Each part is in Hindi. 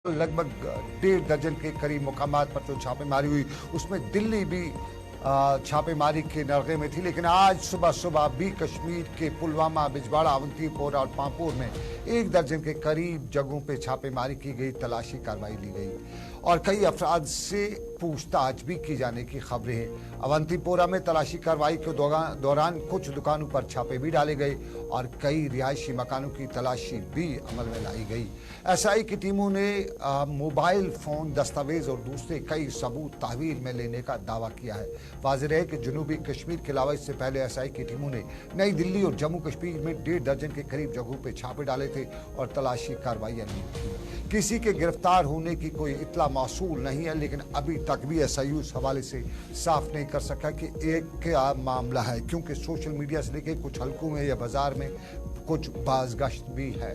लगभग 1.5 दर्जन के करीब मुकामात पर जो छापेमारी हुई उसमें दिल्ली भी छापेमारी के नरगे में थी। लेकिन आज सुबह सुबह भी कश्मीर के पुलवामा, बिजवाड़ा, अवंतीपोरा और पांपोर में 1 दर्जन के करीब जगहों पे छापेमारी की गई, तलाशी कार्रवाई ली गई और कई अफराद से पूछताछ भी की जाने की खबरें हैं। अवंतीपोरा में तलाशी कार्रवाई के दौरान कुछ दुकानों पर छापे भी डाले गए और कई रिहायशी मकानों की तलाशी भी अमल में लाई गई। एसआई की टीमों ने मोबाइल फोन, दस्तावेज और दूसरे कई सबूत तहवील में लेने का दावा किया है। वाज़ेह है कि जनूबी कश्मीर के अलावा इससे पहले एसआई की टीमों ने नई दिल्ली और जम्मू कश्मीर में 1.5 दर्जन के करीब जगहों पर छापे डाले थे और तलाशी कार्रवाइयां की थी। किसी के गिरफ्तार होने की कोई इत्तला मौसूल नहीं है, लेकिन अभी तक भी एसआई उस हवाले से साफ नहीं कर सका कि एक क्या मामला है, क्योंकि सोशल मीडिया से लेकर कुछ हलकों में या बाजार में कुछ बाज़गश्त भी है।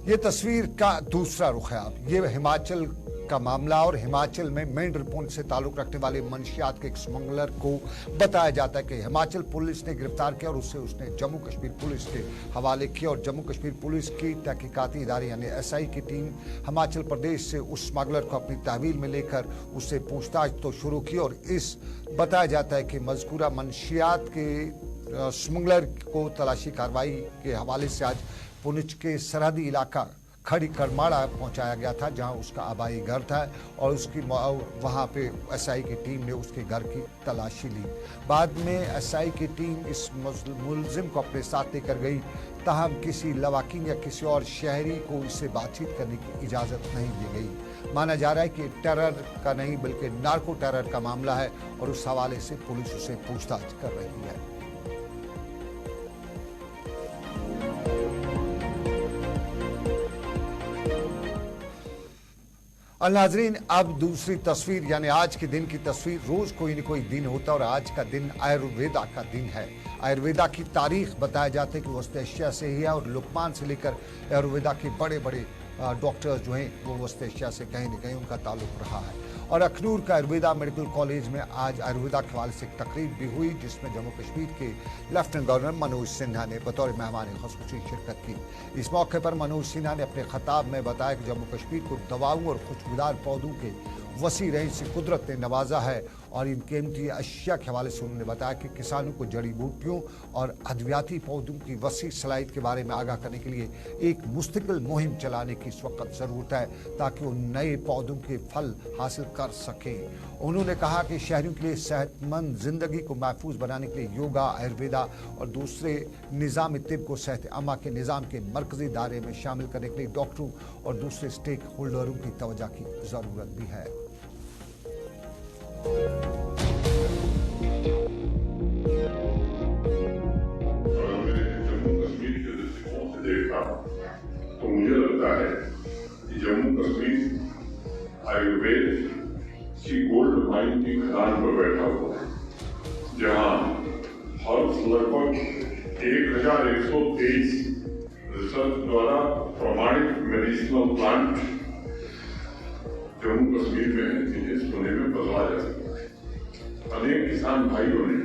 ये तस्वीर का दूसरा रुख है। अब ये हिमाचल का मामला और हिमाचल में मेंढर पुंछ से ताल्लुक रखने वाले मंशियात के एक स्मगलर को बताया जाता है कि हिमाचल पुलिस ने गिरफ्तार किया और उसने जम्मू कश्मीर पुलिस के हवाले किया और जम्मू कश्मीर पुलिस की तहकीकाती इदारे यानी एसआई की टीम हिमाचल प्रदेश से उस स्मगलर को अपनी तहवील में लेकर उससे पूछताछ तो शुरू की और इस बताया जाता है कि मजकूरा मंशियात के स्मगलर को तलाशी कार्रवाई के हवाले से आज पुंछ के सरहदी इलाका खड़ी करमाड़ा पहुंचाया गया था, जहां उसका आबाई घर था और उसकी वहां पे एसआई की टीम ने उसके घर की तलाशी ली। बाद में एसआई की टीम इस मुलजिम को अपने साथ लेकर गई, ताहम किसी लवाकिन या किसी और शहरी को इससे बातचीत करने की इजाज़त नहीं दी गई। माना जा रहा है कि टेरर का नहीं बल्कि नार्को टेरर का मामला है और उस हवाले से पुलिस उसे पूछताछ कर रही है। नाज़रीन, अब दूसरी तस्वीर यानी आज के दिन की तस्वीर। रोज कोई न कोई दिन होता है और आज का दिन आयुर्वेदा का दिन है। आयुर्वेदा की तारीख बताया जाता है कि वस्त एशिया से ही है और लुकमान से लेकर आयुर्वेदा के बड़े बड़े डॉक्टर्स जो हैं वो वस्त एशिया से कहीं न कहीं उनका ताल्लुक रहा है। और अखनूर का आयुर्वेदा मेडिकल कॉलेज में आज आयुर्वेदा के हवाले से एक तकरीब भी हुई, जिसमें जम्मू कश्मीर के लेफ्टिनेंट गवर्नर मनोज सिन्हा ने बतौर मेहमान ख़ुसूसी शिरकत की। इस मौके पर मनोज सिन्हा ने अपने खिताब में बताया कि जम्मू कश्मीर को दवाओं और खुशबूदार पौधों के वसी रेंज से कुदरत ने नवाजा है और इन कीमती अशिया के हवाले से उन्होंने बताया कि किसानों को जड़ी बूटियों और अद्वियाती पौधों की वसी सलाहियत के बारे में आगाह करने के लिए एक मुस्तकिल मुहिम चलाने की इस वक्त ज़रूरत है, ताकि वो नए पौधों के फल हासिल कर सकें। उन्होंने कहा कि शहरियों के लिए सेहतमंद ज़िंदगी को महफूज बनाने के लिए योगा, आयुर्वेदा और दूसरे निज़ाम तिब को सेहत अम्मा के निज़ाम के मरकज़ी दायरे में शामिल करने के लिए डॉक्टरों और दूसरे स्टेक होल्डरों की तवज्जो की ज़रूरत भी है। जम्मू कश्मीर के दृष्टिकोण से देखा तो मुझे लगता है कि जम्मू कश्मीर आयुर्वेद की गोल्ड माइन की खदान पर बैठा हुआ है, जहां हर लगभग 1123 रिसर्च द्वारा प्रमाणित मेडिसिनल प्लांट जम्मू कश्मीर में है, जिन्हें सोने में बदला जा सकता है। अनेक किसान भाइयों ने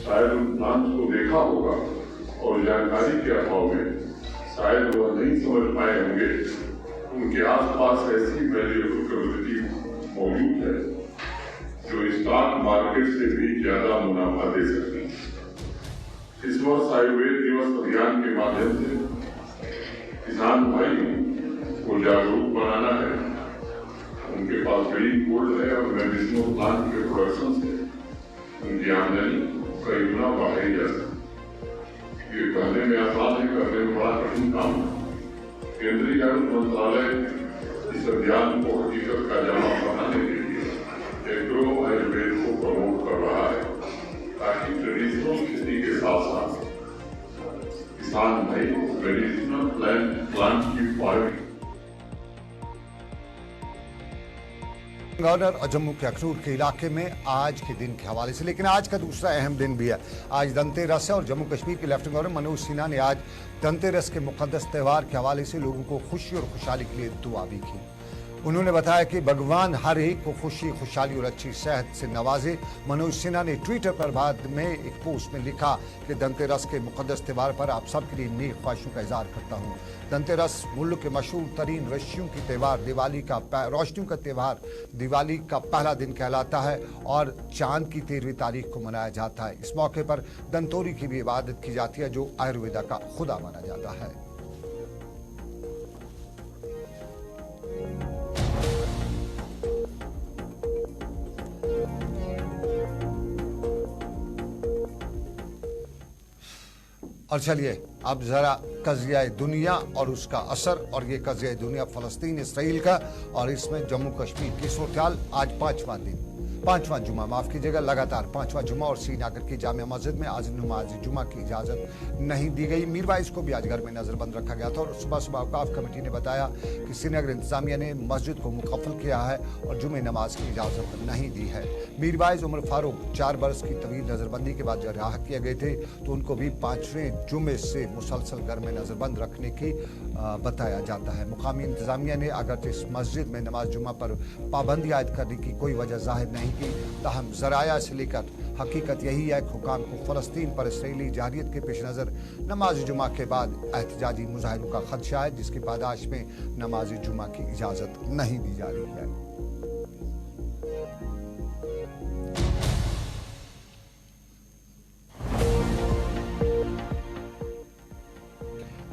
शायद उन प्लांट को देखा होगा और जानकारी के अभाव में शायद वह नहीं समझ पाए होंगे। उनके आसपास ऐसी वैल्यूएबल कम्युनिटी मौजूद है जो स्टॉक मार्केट से भी ज्यादा मुनाफा दे सकती है। इस वर्ष आयुर्वेद दिवस अभियान के माध्यम से किसान भाइयों को जागरूक बनाना है। उनके पास बड़ी गोल्ड है और मेडिसिनल प्लांट के प्रोडक्शन से उनकी आमदनी कई गुना बढ़ाई जा सकती। ये कहने में आसान है, करने में बड़ा कठिन काम है। केंद्रीय आयुष मंत्रालय इस अभियान को हकीकत का जामा बनाने के लिए एग्रो आयुर्वेद को प्रमोट कर रहा है, ताकि ट्रेडिशनल खेती के साथ साथ किसान भाई मेडिसिनल प्लांट की फार्मिंग। गवर्नर और जम्मू के अखनूर के इलाके में आज के दिन के हवाले से, लेकिन आज का दूसरा अहम दिन भी है। आज धनतेरस है और जम्मू कश्मीर के लेफ्टिनेंट गवर्नर मनोज सिन्हा ने आज धनतेरस के मुकद्दस त्यौहार के हवाले से लोगों को खुशी और खुशहाली के लिए दुआ भी की। उन्होंने बताया कि भगवान हर एक को खुशी, खुशहाली और अच्छी सेहत से नवाजे। मनोज सिन्हा ने ट्विटर पर बाद में एक पोस्ट में लिखा कि धनतेरस के मुकद्दस त्यौहार पर आप सबके लिए नेक ख्वाहिशों का इजहार करता हूँ। धनतेरस मुल्क के मशहूर तरीन रोशनियों की त्यौहार दिवाली का पहला दिन कहलाता है और चांद की 13वीं तारीख को मनाया जाता है। इस मौके पर धनतोरी की भी इबादत की जाती है, जो आयुर्वेदा का खुदा माना जाता है। और चलिए अब जरा कज़िया दुनिया और उसका असर, और ये कज़िया दुनिया फ़लस्तीन इसराइल का, और इसमें जम्मू कश्मीर की सूरत-ए-हाल। आज पांचवा जुमा, माफ कीजिएगा, लगातार पांचवा जुमा और श्रीनगर की जामिया मस्जिद में आज नमाज जुमा की इजाजत नहीं दी गई। मीरवाइज को भी आज घर में नजरबंद रखा गया था और सुबह सुबह औकाफ कमेटी ने बताया कि श्रीनगर इंतजामिया ने मस्जिद को मुकफ्फल किया है और जुमे नमाज की इजाजत नहीं दी है। मीरवाइज उमर फारूक 4 बरस की तवील नजरबंदी के बाद जब रिहा किए गए थे तो उनको भी 5वें जुमे से मुसलसल घर में नजरबंद रखने की बताया जाता है। मुकामी इंतजामिया ने अगर इस मस्जिद में नमाज जुमा पर पाबंदी आयद करने की कोई वजह जाहिर नहीं की, ताहम ज़राया से लेकर हकीकत यही है कि हुकाम को फ़लस्तीन पर इसराइली जारियत के पेश नज़र नमाज जुमा के बाद एहतजाजी मुजाहिरों का खदशा है, जिसकी पादाश में नमाज जुमा की इजाज़त नहीं दी जा रही है।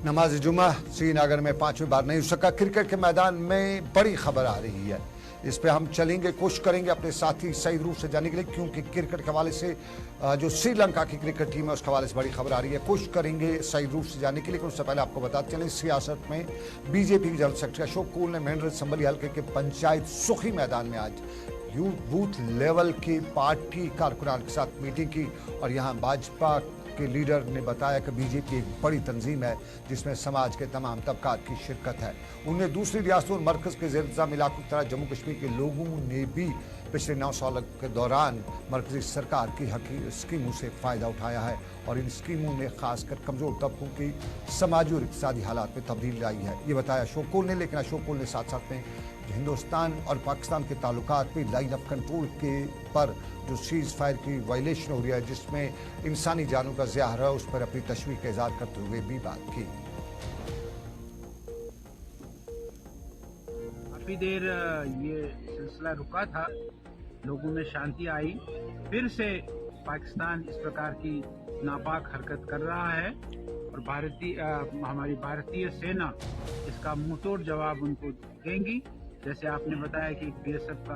नमाज जुमा श्रीनगर में 5वीं बार नहीं हो सका। क्रिकेट के मैदान में बड़ी खबर आ रही है, इस पे हम चलेंगे, कोशिश करेंगे अपने साथी सही रूप से जाने के लिए, क्योंकि क्रिकेट के हवाले से जो श्रीलंका की क्रिकेट टीम है उसके हवाले से बड़ी खबर आ रही है। कोशिश करेंगे सही रूप से जाने के लिए, लेकिन उससे पहले आपको बताते चलें सियासत में बीजेपी के जनरल सेक्रेटरी अशोक कूल ने महेंद्र संबली हल्के के पंचायत सुखी मैदान में आज बूथ लेवल की पार्टी कारकुनान के साथ मीटिंग की और यहाँ भाजपा के लीडर ने बताया कि बीजेपी एक बड़ी तंजीम है जिसमें समाज के तमाम तबकात की शिरकत है। उन्हें दूसरी रियासतों और मरकज़ के ज़ेर-इंतज़ाम इलाकों की तरह जम्मू कश्मीर के लोगों ने भी पिछले 9 साल के दौरान मरकज़ी सरकार की स्कीमों से फ़ायदा उठाया है और इन स्कीमों ने खासकर कमज़ोर तबकों की समाजी और इक़्तिसादी हालात में तब्दीली लाई है, ये बताया अशोक कूल ने। लेकिन अशोक कूल ने साथ साथ में हिंदुस्तान और पाकिस्तान के ताल्लुकात पे लाइन ऑफ कंट्रोल के पर जो सीज़ फायर की वायलेशन हो रही है, जिसमें इंसानी जानों का ज़िया है, उस पर अपनी तशवीश का इज़हार करते हुए भी बात की। काफ़ी देर ये सिलसिला रुका था, लोगों में शांति आई, फिर से पाकिस्तान इस प्रकार की नापाक हरकत कर रहा है और हमारी भारतीय सेना इसका मुंहतोड़ जवाब उनको देंगी। जैसे आपने बताया कि बीएसएफ का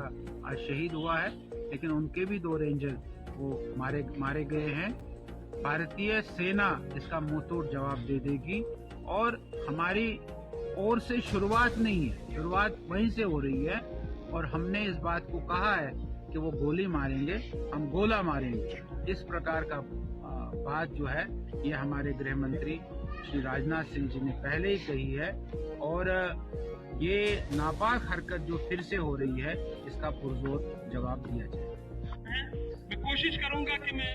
आज शहीद हुआ है, लेकिन उनके भी 2 रेंजर वो मारे गए हैं। भारतीय सेना इसका मुंहतोड़ जवाब दे देगी और हमारी ओर से शुरुआत नहीं है, शुरुआत वहीं से हो रही है और हमने इस बात को कहा है कि वो गोली मारेंगे, हम गोला मारेंगे। इस प्रकार का बात जो है ये हमारे गृह मंत्री श्री राजनाथ सिंह जी ने पहले ही कही है और ये नापाक हरकत जो फिर से हो रही है इसका पुरजोर जवाब दिया जाए। मैं कोशिश करूंगा कि मैं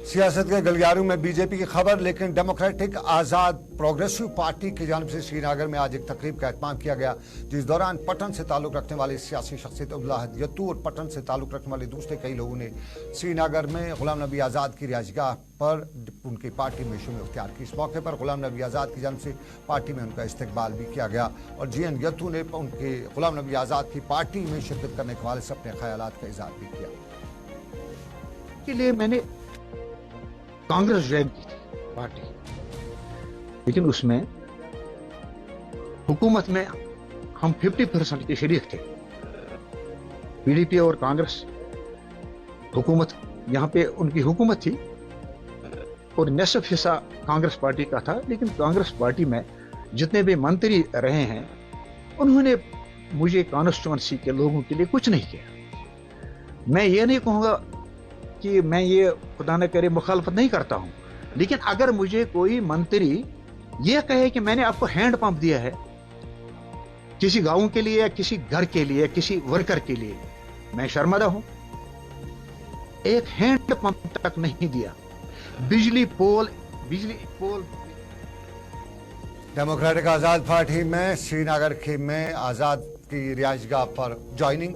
सियासत के गलियारों में बीजेपी की खबर, लेकिन डेमोक्रेटिक आज़ाद प्रोग्रेसिव पार्टी की जानिब से श्रीनगर में आज एक तकरीब का एहतमाम किया गया, जिस दौरान पटन से ताल्लुक़ रखने वाले सियासी शख्सियत उल्लाह यत्तू और पटन से ताल्लुक़ रखने वाले दूसरे कई लोगों ने श्रीनगर में गुलाम नबी आज़ाद की रिहाइशगाह पर उनकी पार्टी में शुमार इख्तियार की। इस मौके पर गुलाम नबी आज़ाद की जानिब से पार्टी में उनका इस्तकबाल भी किया गया और जीएन यत्तू ने उनके गुलाम नबी आज़ाद की पार्टी में शिरकत करने के हवाले से अपने ख्यालात का इज़हार भी किया। के लिए मैंने कांग्रेस ज्वाइन की थी पार्टी, लेकिन उसमें हुकूमत में हम 50% के शरीक थे। पीडीपी और कांग्रेस हुकूमत, यहाँ पे उनकी हुकूमत थी और निसफ हिस्सा कांग्रेस पार्टी का था, लेकिन कांग्रेस पार्टी में जितने भी मंत्री रहे हैं उन्होंने मुझे कॉन्स्टिट्यूएंसी के लोगों के लिए कुछ नहीं किया। मैं ये नहीं कहूँगा कि मैं ये खुदा न करे मुखालफत नहीं करता हूं, लेकिन अगर मुझे कोई मंत्री ये कहे कि मैंने आपको हैंड पंप दिया है किसी गांव के लिए या किसी घर के लिए, किसी वर्कर के लिए, मैं शर्मिंदा हूं। एक हैंड पंप तक नहीं दिया। बिजली पोल डेमोक्रेटिक आजाद पार्टी में श्रीनगर के में आजाद की रिहाइशगाह पर ज्वाइनिंग।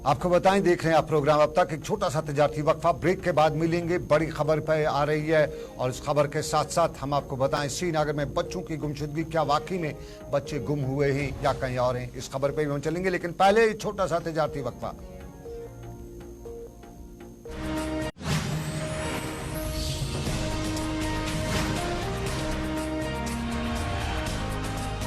आपको बताएं, देख रहे हैं आप प्रोग्राम। अब तक एक छोटा सा तजारती वक्फा, ब्रेक के बाद मिलेंगे। बड़ी खबर पे आ रही है और इस खबर के साथ साथ हम आपको बताएं श्रीनगर में बच्चों की गुमशुदगी, क्या वाकई में बच्चे गुम हुए हैं या कहीं और हैं, इस खबर पे भी हम चलेंगे। लेकिन पहले छोटा सा तजारती वक्फा।